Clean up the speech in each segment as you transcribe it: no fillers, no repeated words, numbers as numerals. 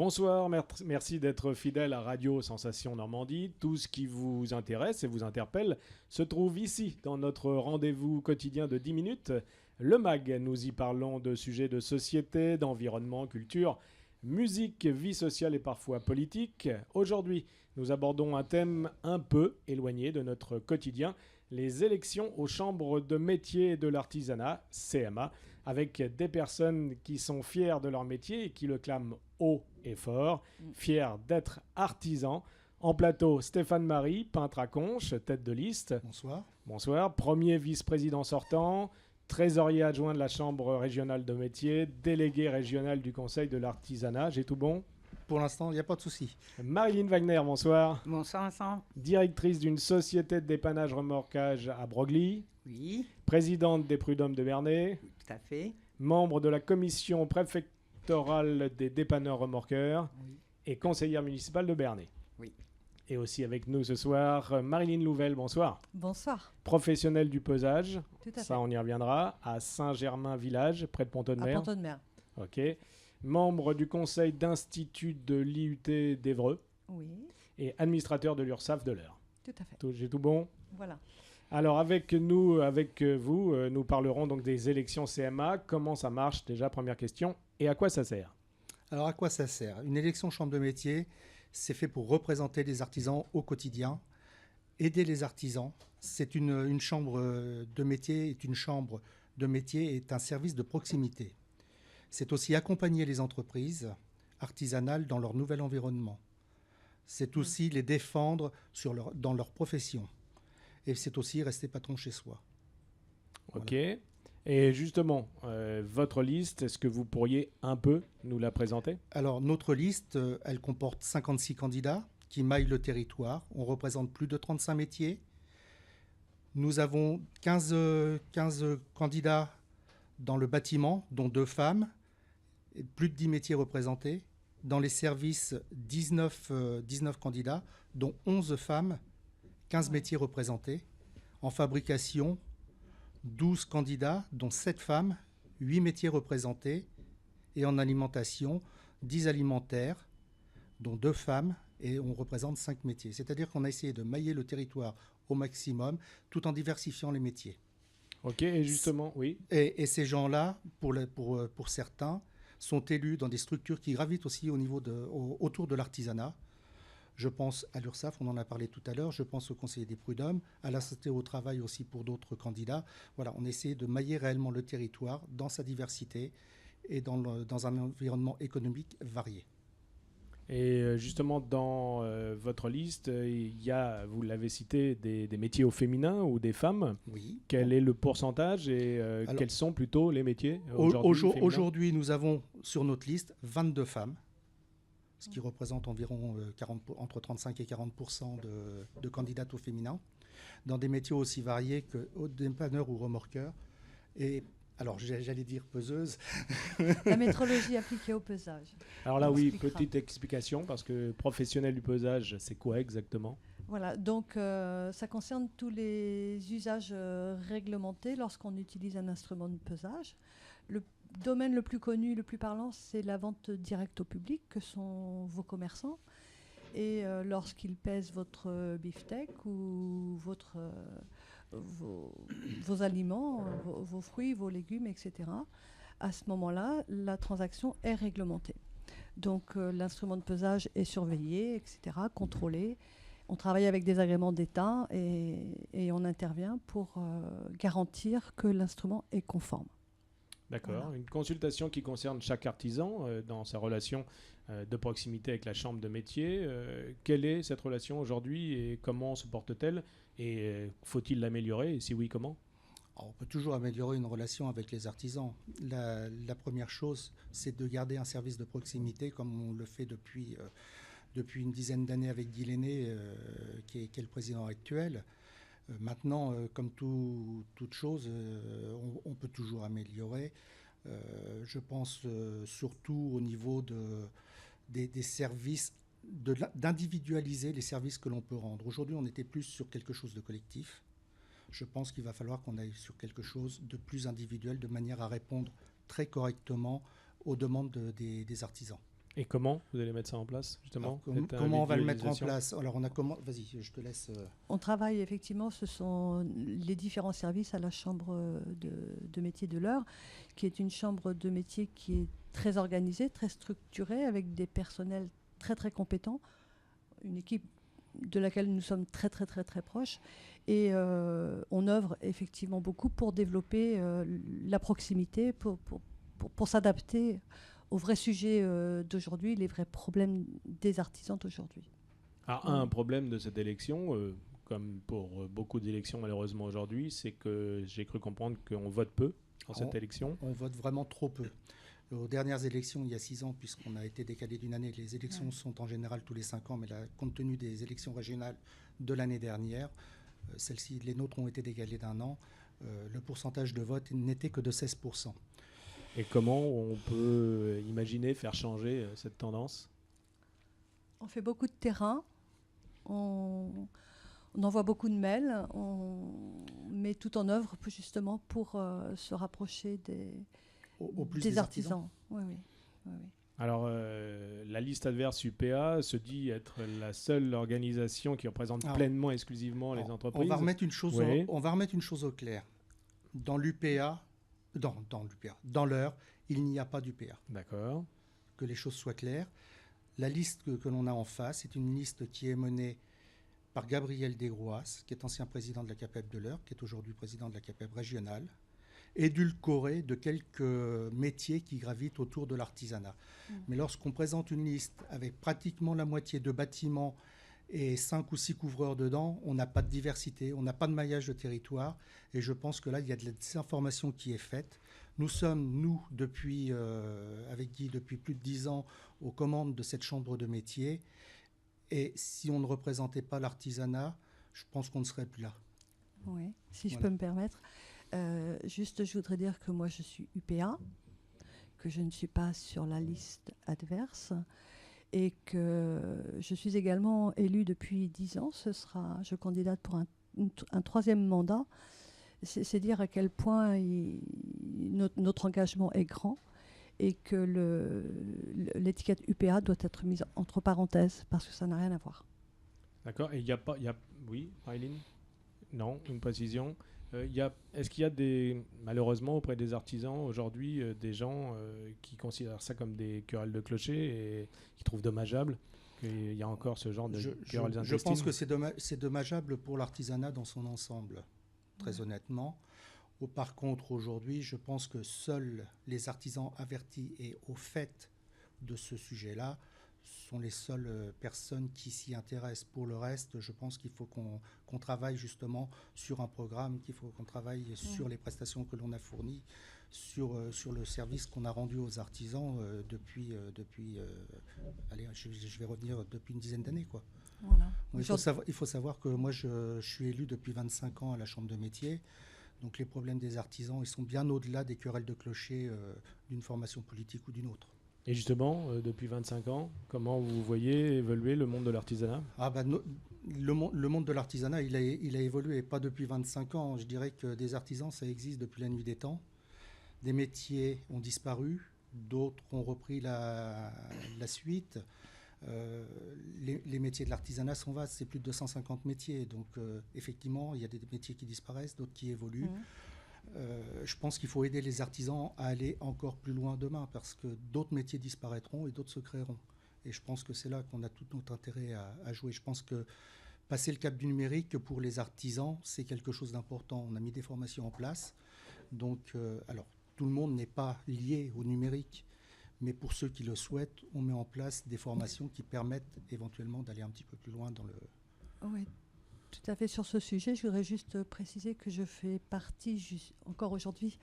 Bonsoir, merci d'être fidèle à Radio Sensation Normandie. Tout ce qui vous intéresse et vous interpelle se trouve ici, dans notre rendez-vous quotidien de 10 minutes. Le MAG, nous y parlons de sujets de société, d'environnement, culture, musique, vie sociale et parfois politique. Aujourd'hui, nous abordons un thème un peu éloigné de notre quotidien, les élections aux chambres de métiers et de l'artisanat, CMA, avec des personnes qui sont fières de leur métier et qui le clament haut et fort, fiers d'être artisans. En plateau, Stéphane Marie, peintre à Conches, tête de liste. Bonsoir. Bonsoir. Premier vice-président sortant, trésorier adjoint de la Chambre régionale de métiers, délégué régional du Conseil de l'artisanat. J'ai tout bon? Pour l'instant, il n'y a pas de souci. Marilyn Wagner, bonsoir. Bonsoir Vincent. Directrice d'une société de dépannage remorquage à Broglie. Oui, Présidente des Prud'hommes de Bernay. tout à fait. Membre de la commission préfectorale des dépanneurs remorqueurs. Oui. Et conseillère municipale de Bernay. Oui. Et aussi avec nous ce soir, Marilyn Louvel, bonsoir. Bonsoir. Professionnelle du pesage, Tout à ça fait. on y reviendra, à Saint-Germain-Village, près de À Pont-de-Mer. Pont-de-Mer. Ok. Membre du conseil d'institut de l'IUT d'Évreux Oui, et administrateur de l'URSSAF de l'Eure. tout à fait. J'ai tout bon? Voilà. Alors avec nous, avec vous, nous parlerons donc des élections CMA. Comment ça marche déjà, première question. Et à quoi ça sert? Alors, à quoi ça sert? Une élection chambre de métier, c'est fait pour représenter les artisans au quotidien, aider les artisans. C'est une chambre de métier, est une chambre de métier, est un service de proximité. C'est aussi accompagner les entreprises artisanales dans leur nouvel environnement. C'est aussi les défendre dans leur profession. Et c'est aussi rester patron chez soi. Ok. Et justement, votre liste, est-ce que vous pourriez un peu nous la présenter? Alors, notre liste, elle comporte 56 candidats qui maillent le territoire. On représente plus de 35 métiers. Nous avons 15 candidats dans le bâtiment, dont 2 femmes, et plus de 10 métiers représentés. Dans les services, 19 candidats, dont 11 femmes, 15 métiers représentés. En fabrication, 12 candidats, dont 7 femmes, 8 métiers représentés. Et en alimentation, 10 alimentaires, dont 2 femmes, et on représente 5 métiers. C'est-à-dire qu'on a essayé de mailler le territoire au maximum, tout en diversifiant les métiers. Ok, et justement, oui. Et ces gens-là, pour certains, sont élus dans des structures qui gravitent aussi autour de l'artisanat. Je pense à l'URSSAF, on en a parlé tout à l'heure. Je pense au conseiller des prud'hommes, à la santé au travail aussi pour d'autres candidats. Voilà, on essaie de mailler réellement le territoire dans sa diversité et dans un environnement économique varié. Et justement, dans votre liste, il y a, vous l'avez cité, des métiers au féminin ou des femmes. Oui. Quel est le pourcentage et Alors, quels sont plutôt les métiers aujourd'hui féminins? Aujourd'hui, nous avons sur notre liste 22 femmes, ce qui représente environ entre 35 et 40% de candidates au féminin, dans des métiers aussi variés que dépanneur ou remorqueur. Et alors, j'allais dire peseuse. La métrologie appliquée au pesage. Alors là, On oui, expliquera. petite explication, parce que professionnel du pesage, c'est quoi exactement? Voilà, donc ça concerne tous les usages réglementés lorsqu'on utilise un instrument de pesage. Le domaine le plus connu, le plus parlant, c'est la vente directe au public, que sont vos commerçants. Et lorsqu'ils pèsent votre beefsteak ou vos aliments, vos fruits, vos légumes, etc., à ce moment-là, la transaction est réglementée. Donc l'instrument de pesage est surveillé, etc., contrôlé. On travaille avec des agréments d'État et on intervient pour garantir que l'instrument est conforme. D'accord. Voilà. Une consultation qui concerne chaque artisan dans sa relation de proximité avec la chambre de métier. Quelle est cette relation aujourd'hui et comment se porte-t-elle? Et faut-il l'améliorer? Et si oui, comment? Alors, on peut toujours améliorer une relation avec les artisans. La première chose, c'est de garder un service de proximité comme on le fait depuis une dizaine d'années avec Guy Lenné, qui est le président actuel. Maintenant, comme toute chose, on peut toujours améliorer. Je pense surtout au niveau des services, d'individualiser les services que l'on peut rendre. Aujourd'hui, on était plus sur quelque chose de collectif. Je pense qu'il va falloir qu'on aille sur quelque chose de plus individuel, de manière à répondre très correctement aux demandes des artisans. Et comment vous allez mettre ça en place, justement? Comment on va le mettre en place? Alors, vas-y, je te laisse. On travaille effectivement, ce sont les différents services à la chambre de métier de l'Eure, qui est une chambre de métier qui est très organisée, très structurée, avec des personnels très très compétents, une équipe de laquelle nous sommes très très très très proches. Et on œuvre effectivement beaucoup pour développer la proximité, pour s'adapter aux vrais sujets d'aujourd'hui, les vrais problèmes des artisans d'aujourd'hui. Alors, un problème de cette élection, comme pour beaucoup d'élections malheureusement aujourd'hui, c'est que j'ai cru comprendre qu'on vote peu dans cette élection. On vote vraiment trop peu. Aux dernières élections, il y a 6 ans, puisqu'on a été décalé d'une année, les élections sont en général tous les 5 ans, mais là, compte tenu des élections régionales de l'année dernière, celles-ci, les nôtres ont été décalées d'1 an, le pourcentage de vote n'était que de 16%. Et comment on peut imaginer faire changer cette tendance? On fait beaucoup de terrain, on envoie beaucoup de mails, on met tout en œuvre justement pour se rapprocher des artisans. Oui. Alors, la liste adverse UPA se dit être la seule organisation qui représente pleinement, exclusivement les entreprises. On va remettre une chose au clair. Dans l'UPA, dans l'Eure, il n'y a pas d'UPA. D'accord. Que les choses soient claires. La liste que l'on a en face est une liste qui est menée par Gabriel Desgroas, qui est ancien président de la CAPEB de l'Eure, qui est aujourd'hui président de la CAPEB régionale, édulcoré de quelques métiers qui gravitent autour de l'artisanat. Mais lorsqu'on présente une liste avec pratiquement la moitié de bâtiments et 5 ou 6 couvreurs dedans, on n'a pas de diversité, on n'a pas de maillage de territoire. Et je pense que là, il y a de la désinformation qui est faite. Nous sommes, depuis, avec Guy, depuis plus de 10 ans, aux commandes de cette chambre de métier. Et si on ne représentait pas l'artisanat, je pense qu'on ne serait plus là. Oui, si je peux me permettre. Juste, je voudrais dire que moi, je suis UPA, que je ne suis pas sur la liste adverse. Et que je suis également élue depuis 10 ans. Je candidate pour un 3e mandat. C'est dire à quel point notre engagement est grand et que l'étiquette UPA doit être mise entre parenthèses parce que ça n'a rien à voir. D'accord. Et il n'y a pas... Oui, Marilyn? Non, une précision. Est-ce qu'il y a malheureusement auprès des artisans aujourd'hui des gens qui considèrent ça comme des querelles de clocher et qui trouvent dommageable qu'il y a encore ce genre de querelles intestines? Je pense que c'est dommageable pour l'artisanat dans son ensemble, très honnêtement. Par contre, aujourd'hui, je pense que seuls les artisans avertis et au fait de ce sujet-là sont les seules personnes qui s'y intéressent. Pour le reste, je pense qu'il faut qu'on travaille justement sur un programme, qu'il faut qu'on travaille sur les prestations que l'on a fournies, sur le service qu'on a rendu aux artisans depuis je vais revenir depuis une dizaine d'années, quoi. Voilà. Il faut savoir que moi, je suis élu depuis 25 ans à la Chambre de métier. Donc les problèmes des artisans, ils sont bien au-delà des querelles de clocher d'une formation politique ou d'une autre. Et justement, depuis 25 ans, comment vous voyez évoluer le monde de l'artisanat? Le monde de l'artisanat, il a évolué, pas depuis 25 ans. Je dirais que des artisans, ça existe depuis la nuit des temps. Des métiers ont disparu, d'autres ont repris la suite. Les métiers de l'artisanat sont vastes, c'est plus de 250 métiers. Donc effectivement, il y a des métiers qui disparaissent, d'autres qui évoluent. Je pense qu'il faut aider les artisans à aller encore plus loin demain parce que d'autres métiers disparaîtront et d'autres se créeront. Et je pense que c'est là qu'on a tout notre intérêt à jouer. Je pense que passer le cap du numérique pour les artisans, c'est quelque chose d'important. On a mis des formations en place. Donc, alors, tout le monde n'est pas lié au numérique. Mais pour ceux qui le souhaitent, on met en place des formations qui permettent éventuellement d'aller un petit peu plus loin dans le... Oui, tout à fait. Sur ce sujet, je voudrais juste préciser que je fais partie, encore aujourd'hui,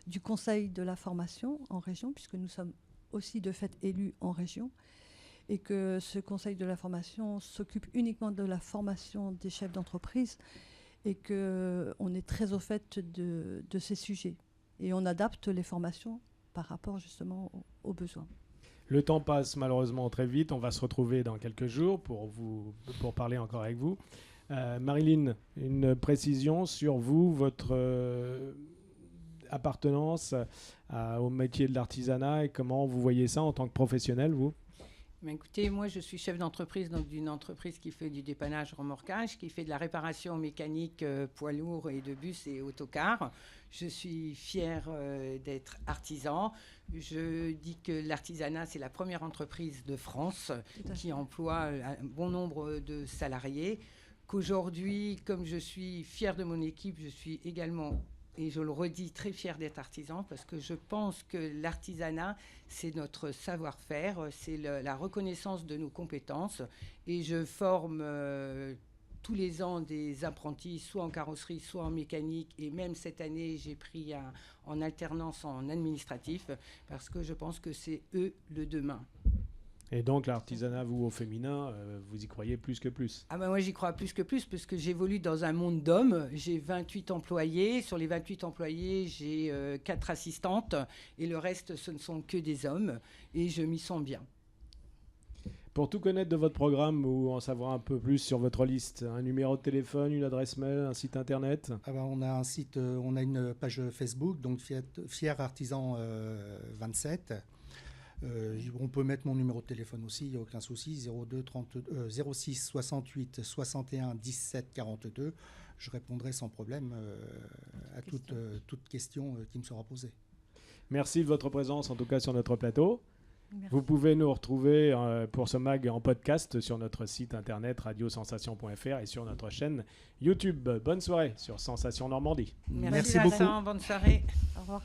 du Conseil de la formation en région, puisque nous sommes aussi de fait élus en région, et que ce Conseil de la formation s'occupe uniquement de la formation des chefs d'entreprise, et qu'on est très au fait de ces sujets. Et on adapte les formations par rapport justement aux besoins. Le temps passe malheureusement très vite. On va se retrouver dans quelques jours pour parler encore avec vous. Marilyn, une précision sur vous, votre appartenance au métier de l'artisanat et comment vous voyez ça en tant que professionnel, vous? Mais écoutez, moi je suis chef d'entreprise donc d'une entreprise qui fait du dépannage remorquage, qui fait de la réparation mécanique poids lourds et de bus et autocars. Je suis fière d'être artisan. Je dis que l'artisanat, c'est la première entreprise de France qui emploie un bon nombre de salariés. Qu'aujourd'hui, comme je suis fière de mon équipe, je suis également, et je le redis, très fière d'être artisan parce que je pense que l'artisanat, c'est notre savoir-faire, c'est la reconnaissance de nos compétences. Et je forme tous les ans des apprentis, soit en carrosserie, soit en mécanique. Et même cette année, j'ai pris en alternance en administratif parce que je pense que c'est eux le demain. Et donc l'artisanat, vous, au féminin, vous y croyez plus que plus? Ah ben moi, j'y crois plus que plus parce que j'évolue dans un monde d'hommes. J'ai 28 employés. Sur les 28 employés, j'ai 4 assistantes. Et le reste, ce ne sont que des hommes. Et je m'y sens bien. Pour tout connaître de votre programme ou en savoir un peu plus sur votre liste, un numéro de téléphone, une adresse mail, un site internet? On a un site, on a une page Facebook, donc Fier Artisan 27. On peut mettre mon numéro de téléphone aussi, il n'y a aucun souci, 06 68 61 17 42. Je répondrai sans problème à toute question qui me sera posée. Merci de votre présence, en tout cas sur notre plateau. Merci. Vous pouvez nous retrouver pour ce mag en podcast sur notre site internet radiosensation.fr et sur notre chaîne YouTube. Bonne soirée sur Sensation Normandie. Merci beaucoup. Bonne soirée. Au revoir.